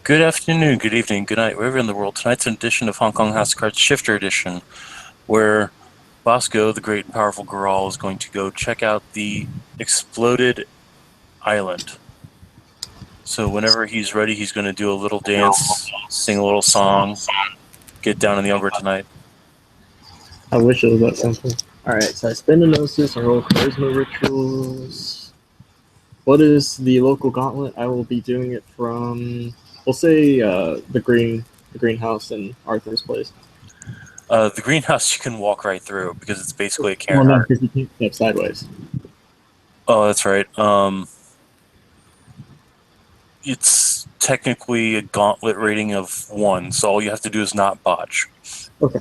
Good afternoon, good evening, good night, wherever in the world. Tonight's edition of Hong Kong House of Cards Shifter Edition, where Bosco, the great and powerful Goral, is going to go check out the exploded island. So whenever he's ready, he's going to do a little dance, sing a little song, get down in the umber tonight. I wish it was that simple. Alright, so I spend a gnosis and roll charisma rituals. What is the local gauntlet? I will be doing it from, we'll say, the greenhouse in Arthur's place. The greenhouse you can walk right through because it's basically a Well, Karen no, heart. because you can't step sideways. Oh, that's right. It's technically a gauntlet rating of 1, so all you have to do is not botch. Okay.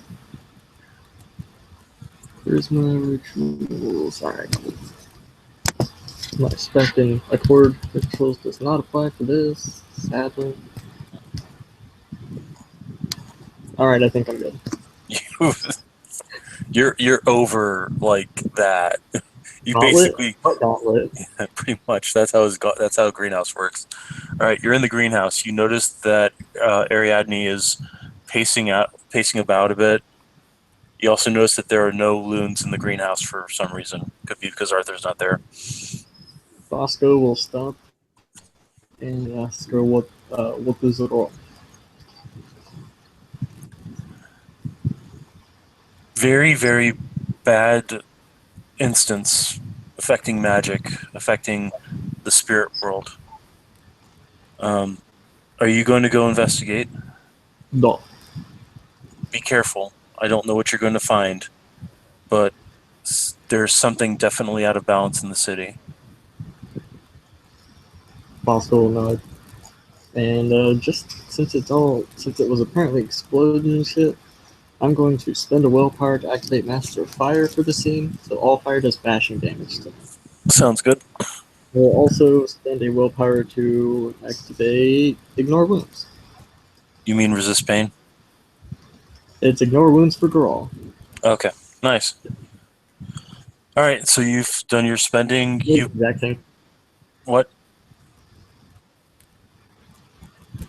Charisma rituals. Alright. I'm not expecting accord rituals does not apply for this, sadly. Alright, I think I'm good. You're over like that. You Gauntlet? basically What gauntlet? pretty much that's how greenhouse works. All right, you're in the greenhouse. You notice that Ariadne is pacing about a bit. You also notice that there are no loons in the greenhouse for some reason. Could be because Arthur's not there. Bosco will stop and ask her what is it all. Very, very bad instance affecting magic, affecting the spirit world. Are you going to go investigate? No. Be careful. I don't know what you're going to find, but there's something definitely out of balance in the city. Bosco will nod. And just since it was apparently exploding and shit, I'm going to spend a willpower to activate Master of Fire for the scene, so all fire does bashing damage to me. Sounds good. We'll also spend a willpower to activate Ignore Wounds. You mean resist pain? It's Ignore Wounds for Grawl. Okay, nice. All right, so you've done your spending. Exact same. What?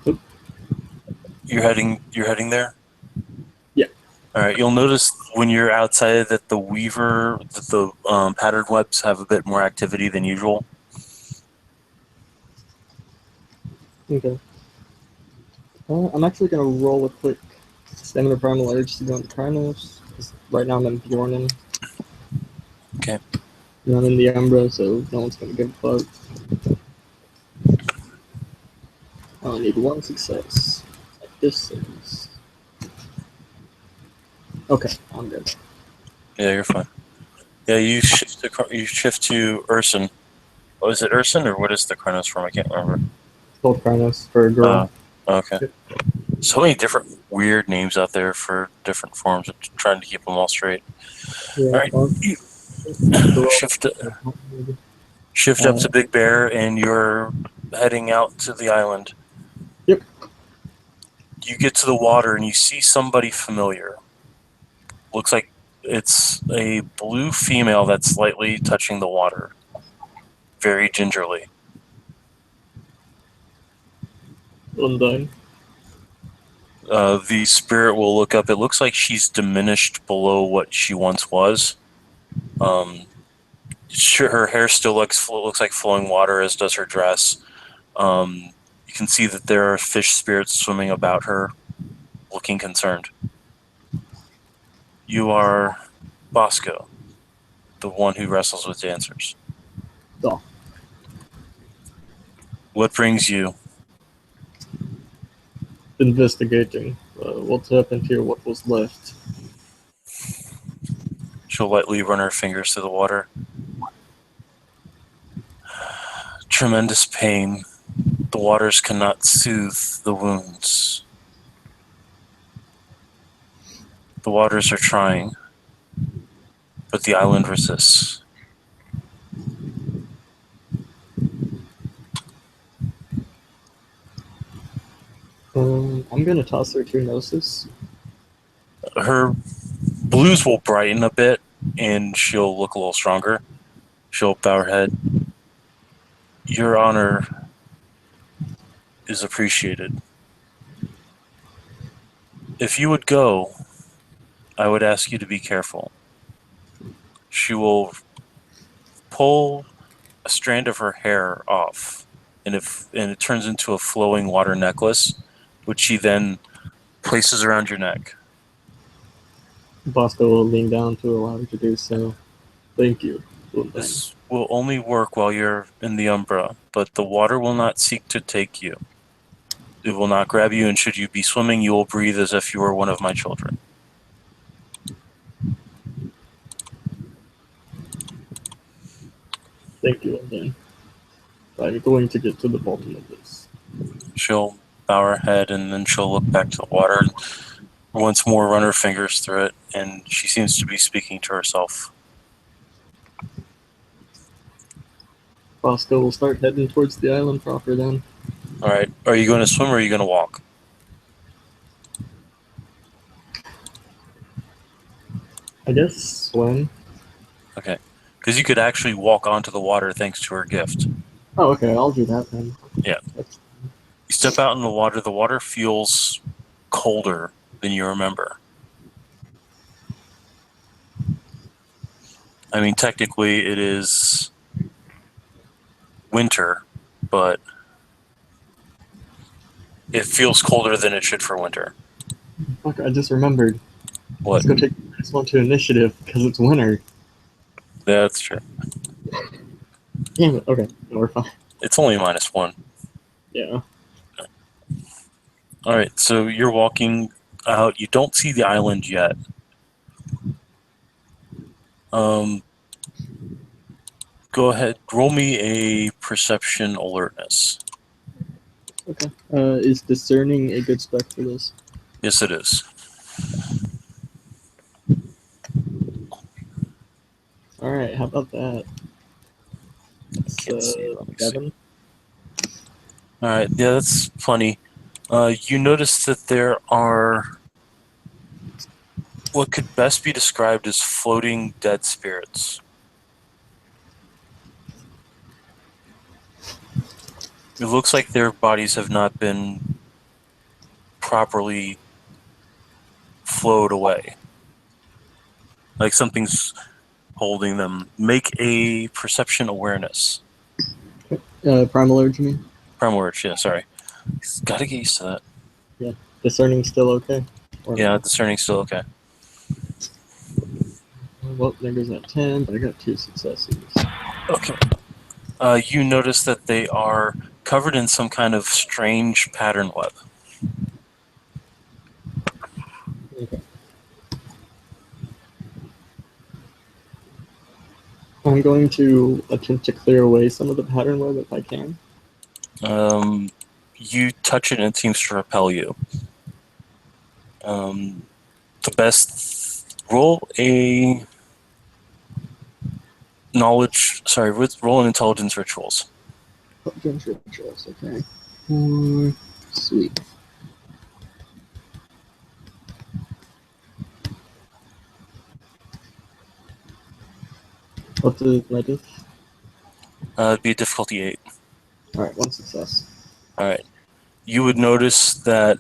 Oop. You're heading there? Yeah. All right, you'll notice when you're outside that the patterned webs have a bit more activity than usual. Okay. I'm actually going to roll a quick Stamina Primal Urge to go into Krynos. Right now I'm in Bjornen. Okay. And I'm in the Umbra, so no one's going to give a fuck. I only need one success. Like this is. Okay, I'm good. Yeah, you're fine. Yeah, you shift to Urson. Oh, is it Urson or what is the Chronos form? I can't remember. Both Krynos for a girl. Okay. So many different weird names out there for different forms. I'm trying to keep them all straight. Yeah, All right, well, you shift up to Big Bear, and you're heading out to the island. Yep. You get to the water, and you see somebody familiar. Looks like it's a blue female that's slightly touching the water, very gingerly. Undine. The spirit will look up. It looks like she's diminished below what she once was. Sure, her hair still looks like flowing water, as does her dress. You can see that there are fish spirits swimming about her, looking concerned. You are Bosco, the one who wrestles with dancers. Oh. What brings you? Investigating. What's happened here? What was left? She'll lightly run her fingers through the water. Tremendous pain. The waters cannot soothe the wounds. The waters are trying, but the island resists. I'm gonna toss her to Gnosis. Her blues will brighten a bit, and she'll look a little stronger. She'll bow her head. Your Honor, is appreciated. If you would go, I would ask you to be careful. She will pull a strand of her hair off, and it turns into a flowing water necklace, which she then places around your neck. Bosco will lean down to allow her to do so. Thank you. This will only work while you're in the Umbra, but the water will not seek to take you. It will not grab you, and should you be swimming, you will breathe as if you were one of my children. Thank you again. I'm going to get to the bottom of this. She'll bow her head, and then she'll look back to the water and once more run her fingers through it, and she seems to be speaking to herself. Bosco will start heading towards the island proper then. All right. Are you going to swim or are you going to walk? I guess swim. Okay. Because you could actually walk onto the water thanks to her gift. Oh, okay. I'll do that then. Yeah. That's... You step out in the water feels colder than you remember. I mean, technically it is winter, but it feels colder than it should for winter. Fuck, I just remembered. What? Let's go take this one to initiative because it's winter. That's true. Damn it. Okay. No, we're fine. It's only -1. Yeah. All right, so you're walking out. You don't see the island yet. Go ahead. Roll me a perception alertness. Okay. Is discerning a good spec for this? Yes, it is. All right. How about that? It's, Can't see. Let me see. 7. All right, yeah, that's funny. You notice that there are what could best be described as floating dead spirits. It looks like their bodies have not been properly flowed away. Like something's holding them. Make a perception awareness. Primal urge me. Primal urge, yeah, sorry. Gotta get used to that. Discerning still okay? Or Yeah, discerning still okay. Well, there goes that 10, but I got 2 successes. Okay. You notice that they are covered in some kind of strange pattern web. Okay. I'm going to attempt to clear away some of the pattern web if I can. You touch it and it seems to repel you. The best roll a roll an intelligence rituals. Intelligence rituals, okay. Sweet. What's my diff? It'd be a difficulty 8. Alright, 1 success. All right. You would notice that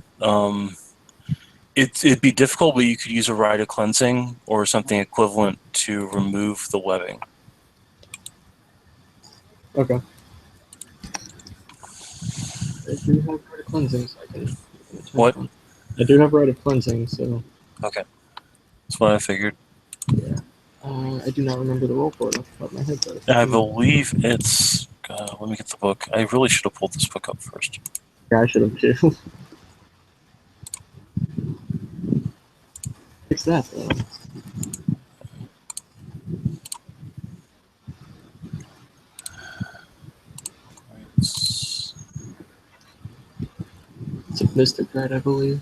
it'd be difficult, but you could use a rite of cleansing or something equivalent to remove the webbing. Okay. I do have rite of cleansing, so I can What? I do have rite of cleansing, so Okay. That's what I figured. yeah. I do not remember the roll for it off the top of my head, though. I believe it's... let me get the book. I really should have pulled this book up first. Yeah, I should have too. Fix that, though. It's a Mystic Rite, I believe.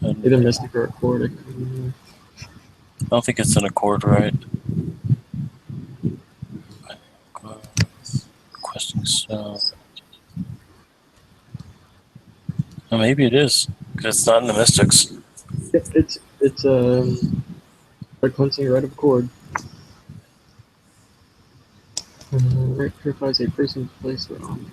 Either Mystic or Accord. I don't think it's an Accord, right? Requesting spell. Well, maybe it is, because it's not in the Mystics. It's Rite cleansing Rite of Accord. Rite purifies a person's place or on.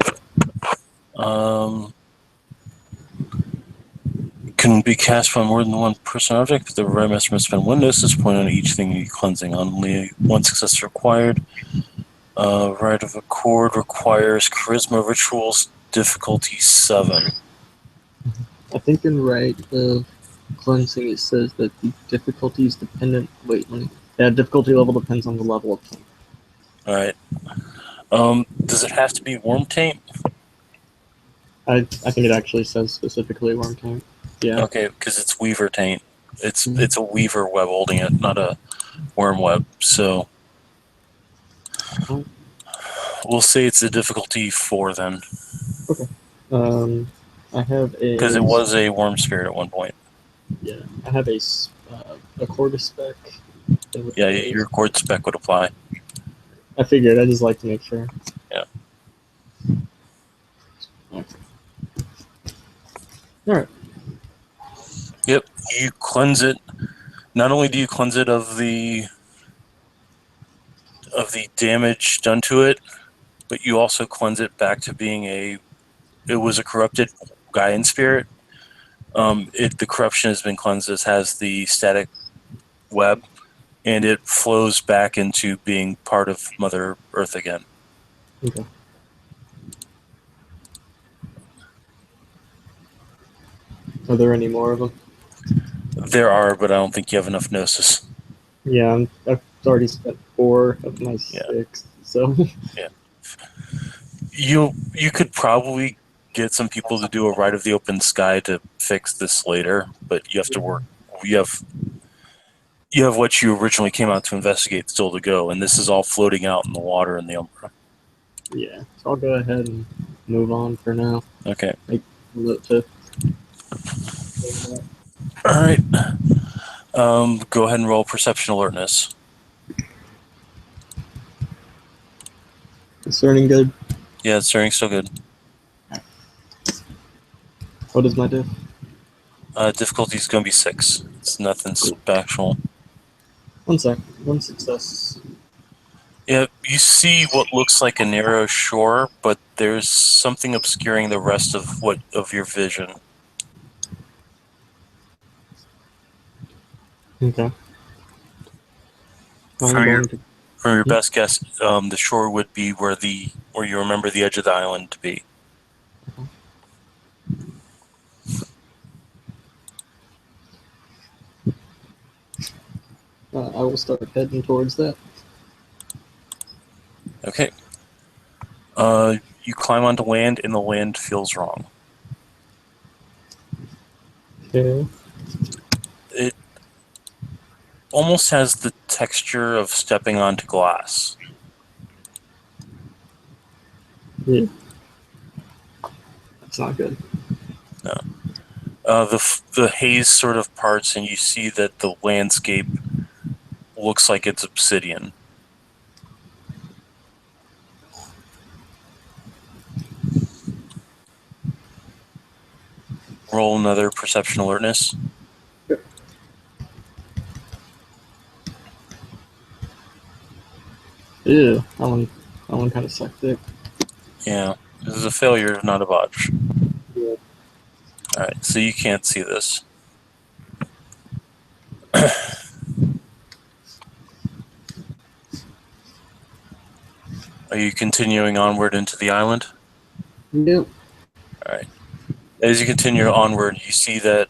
Can be cast by more than one person or object, but the right master must spend one Gnosis point on each thing you're cleansing. Only one success is required. Right of Accord requires Charisma Rituals, difficulty 7. I think in Rite of Cleansing it says that the difficulty is dependent. Wait, let me. Yeah, difficulty level depends on the level of taint. Alright. Does it have to be Worm Taint? I think it actually says specifically Worm Taint. Yeah. Okay, because it's Weaver Taint. It's a Weaver web holding it, not a Worm web. So we'll say it's a difficulty 4 then. Okay. I have a. Because it was a Worm Spirit at one point. Yeah, I have a Quarter spec. Yeah, your Accord spec would apply. I figured. I just like to make sure. Yeah. Okay. All right. Yep, you cleanse it. Not only do you cleanse it of the damage done to it, but you also cleanse it back to being it was a corrupted Gaian spirit. The corruption has been cleansed. It has the static web, and it flows back into being part of Mother Earth again. Okay. Are there any more of them? There are, but I don't think you have enough Gnosis. Yeah, I've already spent 4 of my 6, so. Yeah. You could probably get some people to do a Rite of the Open Sky to fix this later, but you have to work. You have what you originally came out to investigate still to go, and this is all floating out in the water in the Umbra. Yeah, so I'll go ahead and move on for now. Okay. All right. Go ahead and roll Perception Alertness. Discerning good? Yeah, discerning still good. What is my diff? Difficulty is going to be 6. It's nothing special. 1 sec. 1 success. Yeah, you see what looks like a narrow shore, but there's something obscuring the rest of your vision. Okay. From your best guess, the shore would be where you remember the edge of the island to be. I will start heading towards that. Okay. You climb onto land, and the land feels wrong. Okay. It almost has the texture of stepping onto glass. Yeah. That's not good. No. The haze sort of parts, and you see that the landscape looks like it's obsidian. Roll another Perception Alertness. Ew, that one kind of sucked it. Yeah, this is a failure, not a botch. Yeah. Alright, so you can't see this. Are you continuing onward into the island? Yep. Alright. As you continue onward, you see that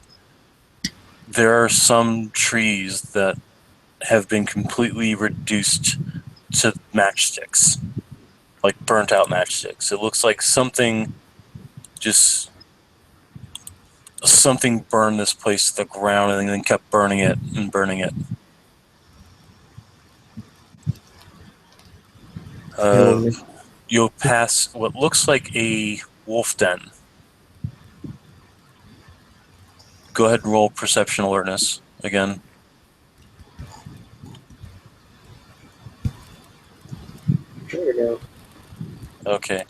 there are some trees that have been completely reduced to matchsticks. Like burnt out matchsticks. It looks like something burned this place to the ground and then kept burning it and burning it. You'll pass what looks like a wolf den. Go ahead and roll Perception Alertness again. There we go. Okay.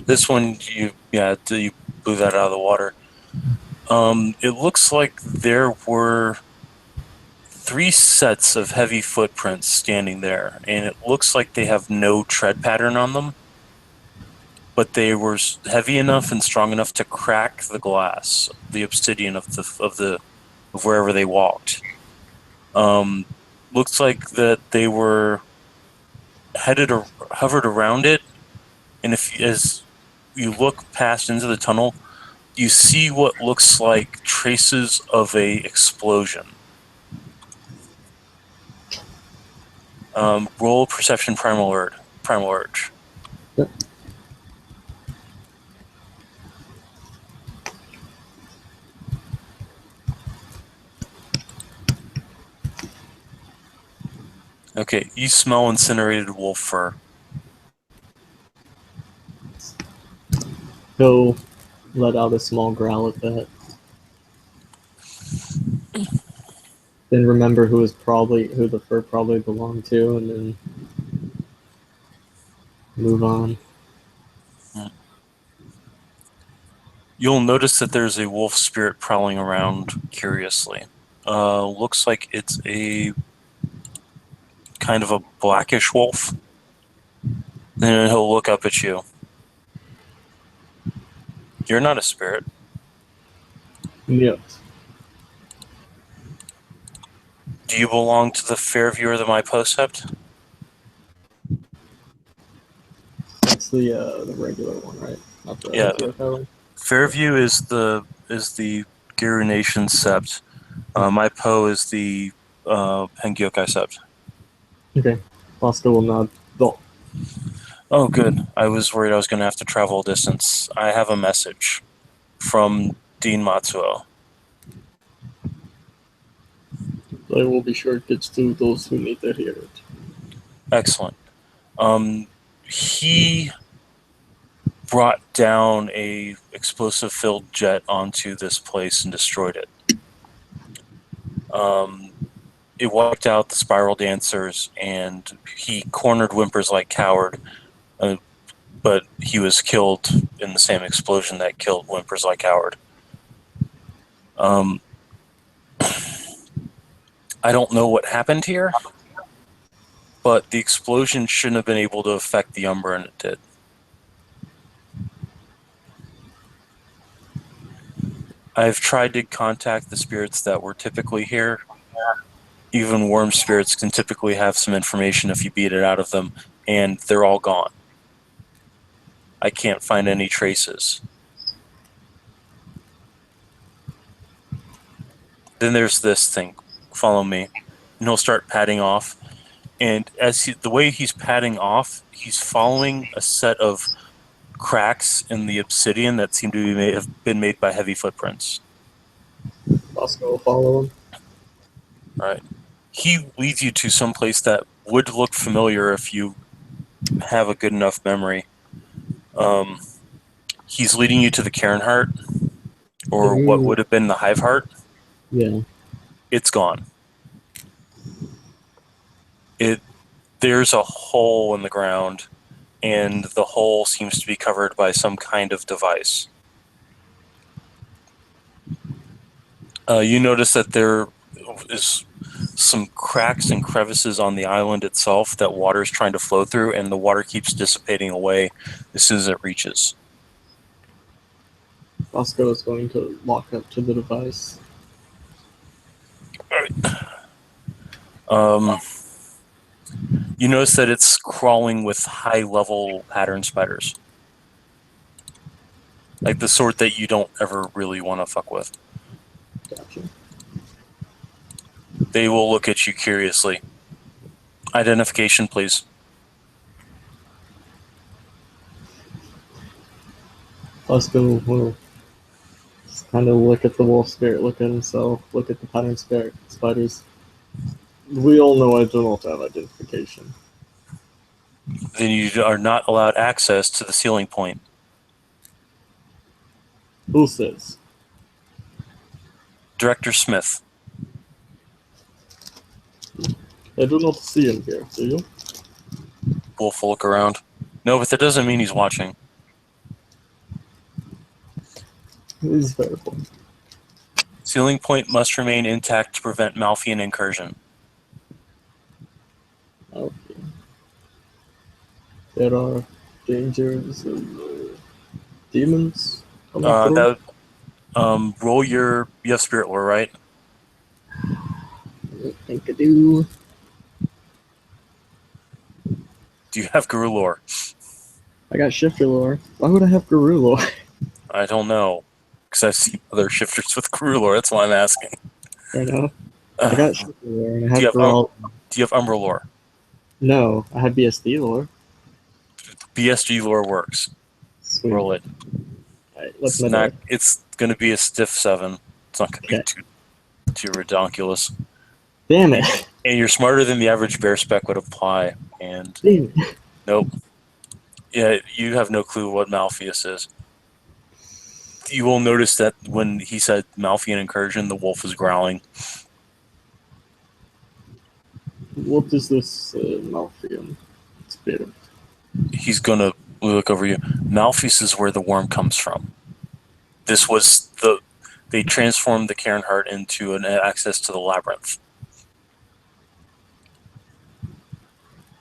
This one, you blew that out of the water. It looks like there were 3 sets of heavy footprints standing there, and it looks like they have no tread pattern on them. but they were heavy enough and strong enough to crack the glass, the obsidian of wherever they walked. Looks like that they were headed or hovered around it, and if as you look past into the tunnel, you see what looks like traces of a explosion. Roll perception primal urge. Yep. Okay, you smell incinerated wolf fur. He'll let out a small growl at that. Then remember who the fur probably belonged to, and then move on. You'll notice that there's a wolf spirit prowling around curiously. Looks like it's a kind of a blackish wolf. Then he'll look up at you. You're not a spirit. Yep. Do you belong to the Fairview or the Myposept? That's the regular one, right? Not the Yeah. one. Fairview is the Giru Nation Sept. My Po is the Hengyokai Sept. Okay. Bosco will nod. Oh, good. I was worried I was going to have to travel a distance. I have a message from Dean Matsuo. I will be sure it gets to those who need to hear it. Excellent. He brought down a explosive-filled jet onto this place and destroyed it. It wiped out the Spiral Dancers, and he cornered Whimpers like Coward, but he was killed in the same explosion that killed Whimpers like Coward. I don't know what happened here, but the explosion shouldn't have been able to affect the Umbra, and it did. I've tried to contact the spirits that were typically here. Even worm spirits can typically have some information if you beat it out of them, and they're all gone. I can't find any traces. Then there's this thing. Follow me. And he'll start padding off. And the way he's padding off, he's following a set of cracks in the obsidian that seem to have been made by heavy footprints. Bosco will follow him. All right. He leads you to some place that would look familiar if you have a good enough memory. He's leading you to the Cairn Heart, or what would have been the Hive Heart. Yeah. It's gone. There's a hole in the ground, and the hole seems to be covered by some kind of device. You notice that there is some cracks and crevices on the island itself that water is trying to flow through, and the water keeps dissipating away as soon as it reaches. Bosco is going to walk up to the device. You notice that it's crawling with high-level pattern spiders. Like the sort that you don't ever really want to fuck with. Gotcha. They will look at you curiously. Identification, please. Bosco will just kind of look at the wolf spirit, look at himself, look at the pattern spiders. We all know I do not have identification. Then you are not allowed access to the ceiling point. Who says? Director Smith. I do not see him here, do you? Wolf will look around. No, but that doesn't mean he's watching. He's very fun. Ceiling point must remain intact to prevent Malfian incursion. Okay. There are dangers. demons coming through. That roll your. You have spirit lore, right? I don't think I do. Do you have Guru lore? I got shifter lore. Why would I have guru lore? I don't know, because I've seen other shifters with Guru lore. That's why I'm asking. Fair enough. I got shifter lore and I Do have you have Grawl. Do you have Umbra lore? No, I have BSD lore. BSG lore works. Sweet. Roll it. Alright, what's my die? It's going to be a stiff 7. It's not going to Okay. be too redonkulous. Damn it! And you're smarter than the average bear spec would apply. And Damn it. nope. Yeah, you have no clue what Malpheus is. You will notice that when he said Malphean incursion, the wolf is growling. What is this Malphian spirit? He's going to look over you. Malpheus is where the worm comes from. This was they transformed the Cairn Heart into an access to the labyrinth.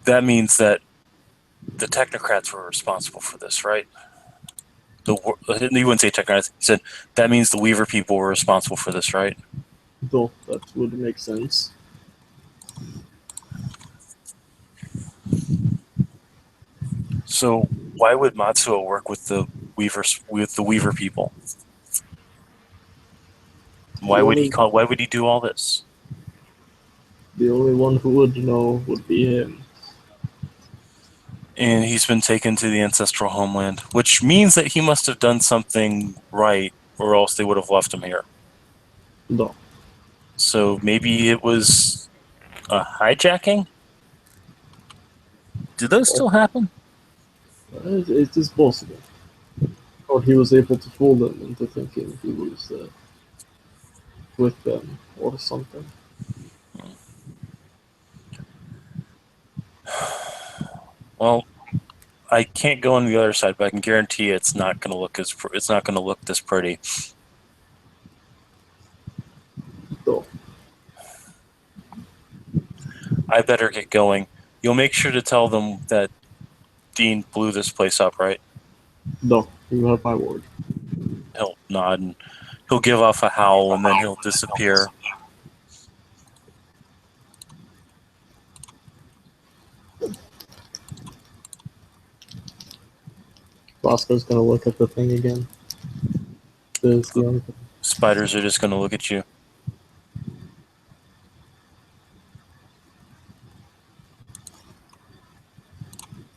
That means that the technocrats were responsible for this, right? He wouldn't say technocrats. He said that means the Weaver people were responsible for this, right? Though that would make sense. So why would Matsuo work with the Weaver people? Why would he do all this? The only one who would know would be him. And he's been taken to the ancestral homeland, which means that he must have done something right, or else they would have left him here. No. So maybe it was a hijacking? Do those still happen? It is possible. Or he was able to fool them into thinking he was with them or something. Well, I can't go on the other side, but I can guarantee it's not going to look this pretty. No. I better get going. You'll make sure to tell them that Dean blew this place up, right? No, you have my word. He'll nod and he'll give off a howl and then he'll disappear. Bosco's gonna look at the thing again. The Spiders are just going to look at you.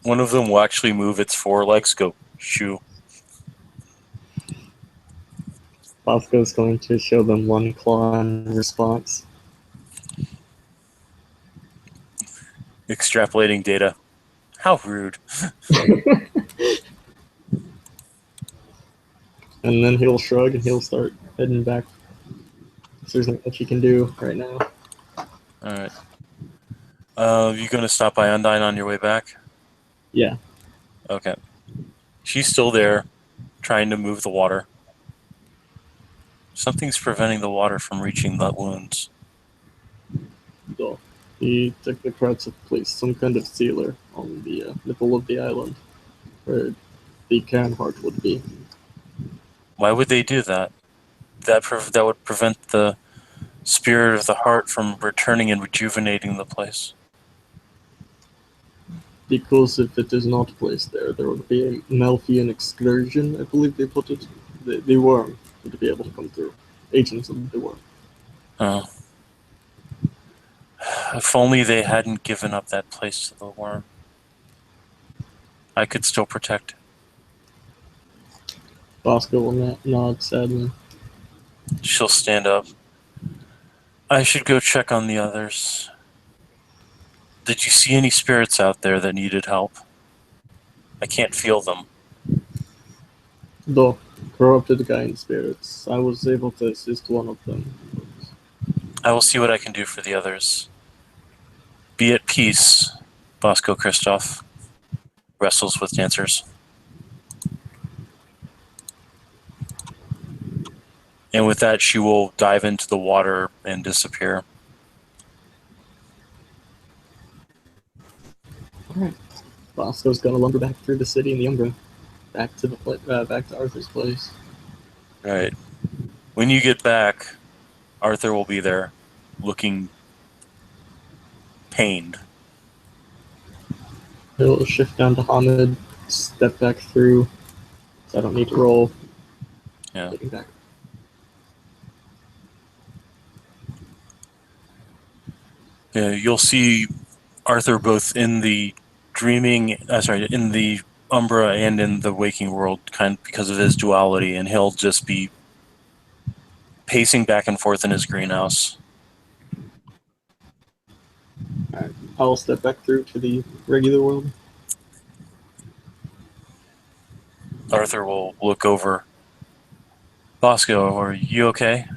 One of them will actually move its forelegs, go shoo. Bosco's going to show them one claw in response. Extrapolating data. How rude. And then he'll shrug and he'll start heading back. There's not much you can do right now. Alright. You going to stop by Undyne on your way back? Yeah. Okay. She's still there, trying to move the water. Something's preventing the water from reaching the wounds. So the technocrats have placed some kind of sealer on the middle of the island where the Cairn Heart would be. Why would they do that? That would prevent the spirit of the heart from returning and rejuvenating the place. Because if it is not placed there, there would be a Malphian excursion, I believe they put it. The worm would be able to come through. Agents of the worm. Oh. If only they hadn't given up that place to the worm. I could still protect it. Bosco will nod sadly. She'll stand up. I should go check on the others. Did you see any spirits out there that needed help? I can't feel them. Though, corrupted guiding spirits, I was able to assist one of them. I will see what I can do for the others. Be at peace, Bosco Christoph wrestles with dancers. And with that, she will dive into the water and disappear. Alright. Bosco's gonna lumber back through the city in the Umbra. back to Arthur's place. Right. When you get back, Arthur will be there, looking pained. He'll shift down to Hamid, step back through, so I don't need to roll. Yeah. Getting back. Yeah, you'll see Arthur both in the in the Umbra and in the waking world, kind of because of his duality, and he'll just be pacing back and forth in his greenhouse. Alright, I'll step back through to the regular world. Arthur will look over. Bosco, are you okay?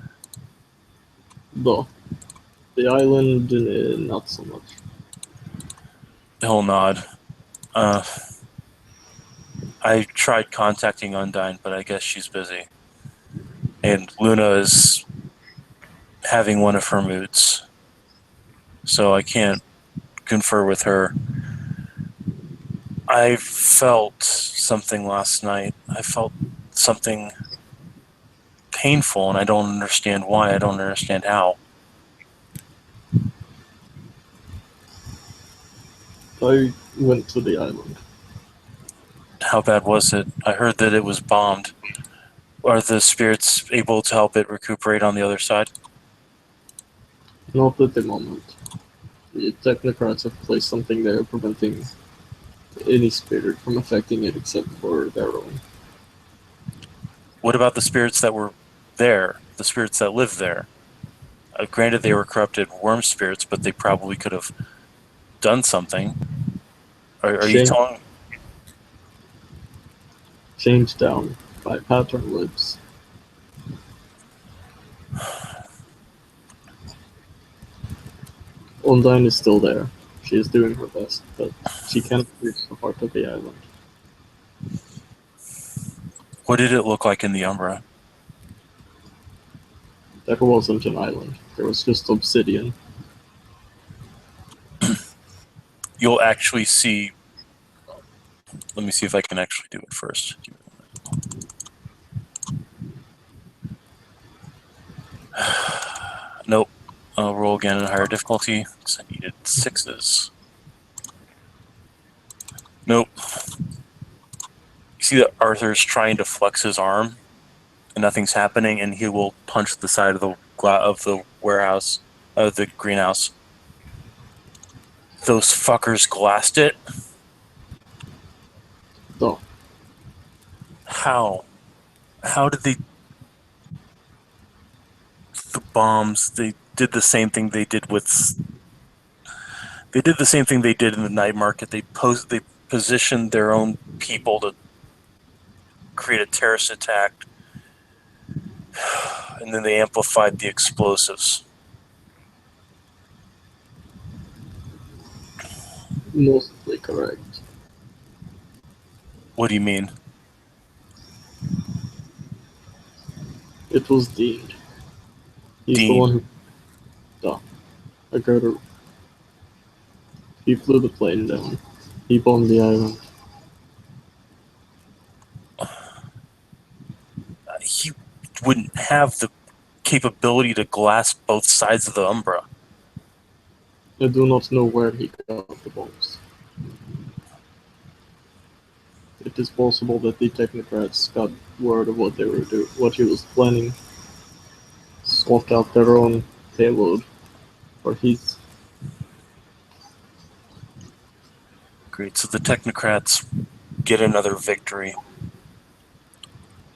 The island, not so much. He'll nod. Uh, I tried contacting Undyne, but I guess she's busy. And Luna is having one of her moods, so I can't confer with her. I felt something last night. I felt something painful, and I don't understand why. I don't understand how. I went to the island. How bad was it? I heard that it was bombed. Are the spirits able to help it recuperate on the other side? Not at the moment. The technocrats have placed something there preventing any spirit from affecting it except for their own. What about the spirits that were there? The spirits that lived there? Granted, they were corrupted worm spirits, but they probably could have done something. Are you telling? Changed down by pattern lips. Undyne is still there. She is doing her best, but she cannot reach the heart of the island. What did it look like in the Umbra? There wasn't an island. There was just obsidian. You'll actually see. Let me see if I can actually do it first. Nope. I'll roll again in higher difficulty because I needed 6s. Nope. You see that Arthur's trying to flex his arm, and nothing's happening, and he will punch the side of the warehouse, of the greenhouse. Those fuckers glassed it. No. How? How did they? The bombs. They did the same thing they did with. They did the same thing they did in the night market. They positioned their own people to create a terrorist attack, and then they amplified the explosives. Mostly correct. What do you mean? It was Dean. He's Dean. the one who. No. I got to. He flew the plane down. He bombed the island. He wouldn't have the capability to glass both sides of the Umbra. I do not know where he got the bombs. It is possible that the technocrats got word of what they were doing, what he was planning, swapped out their own payload for his. Great. So the technocrats get another victory.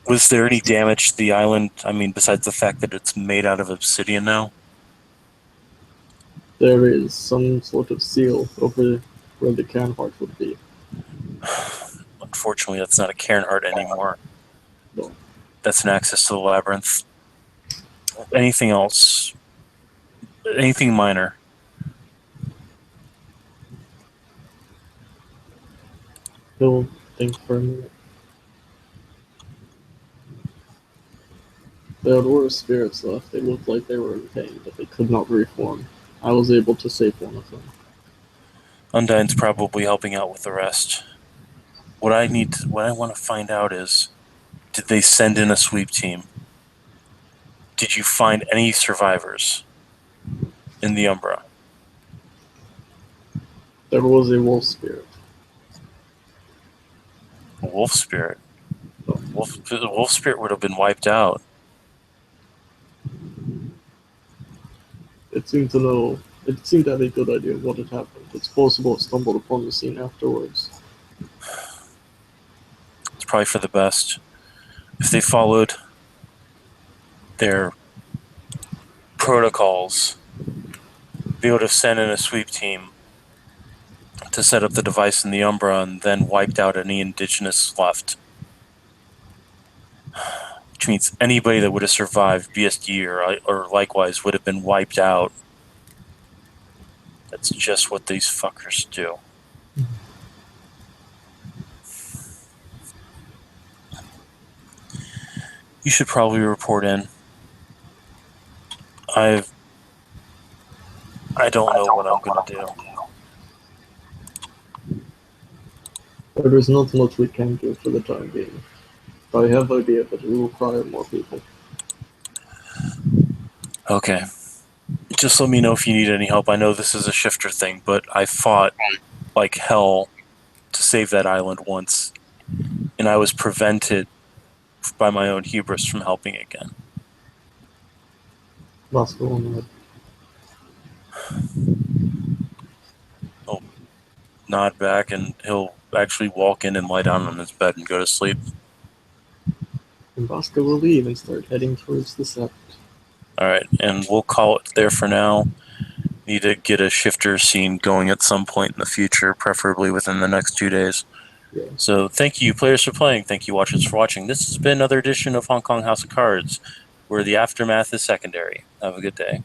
Was there any damage to the island? I mean, besides the fact that it's made out of obsidian now? There is some sort of seal over where the Cairnheart would be. Unfortunately, that's not a Cairnheart anymore. No. That's an access to the labyrinth. Anything else? Anything minor? He'll think for a minute. There were spirits left. They looked like they were in pain, but they could not reform. I was able to save one of them. Undyne's probably helping out with the rest. what I want to find out is, did they send in a sweep team? Did you find any survivors in the Umbra? There was a wolf spirit. A wolf spirit. The wolf spirit would have been wiped out. It seemed to have a good idea of what had happened. It's possible it stumbled upon the scene afterwards. It's probably for the best. If they followed their protocols, they would have sent in a sweep team to set up the device in the Umbra and then wiped out any indigenous left. Which means anybody that would have survived BSD or likewise would have been wiped out. That's just what these fuckers do. You should probably report in. I don't know what I'm gonna do. There is not much we can do for the time being. I have idea, but it will require more people. Okay. Just let me know if you need any help. I know this is a shifter thing, but I fought like hell to save that island once, and I was prevented by my own hubris from helping again. Vasco on that. He'll nod back, and he'll actually walk in and lie down on his bed and go to sleep. And Vasco will leave and start heading towards the sept. All right, and we'll call it there for now. Need to get a shifter scene going at some point in the future, preferably within the next 2 days. Yeah. So thank you, players, for playing. Thank you, watchers, for watching. This has been another edition of Hong Kong House of Cards, where the aftermath is secondary. Have a good day.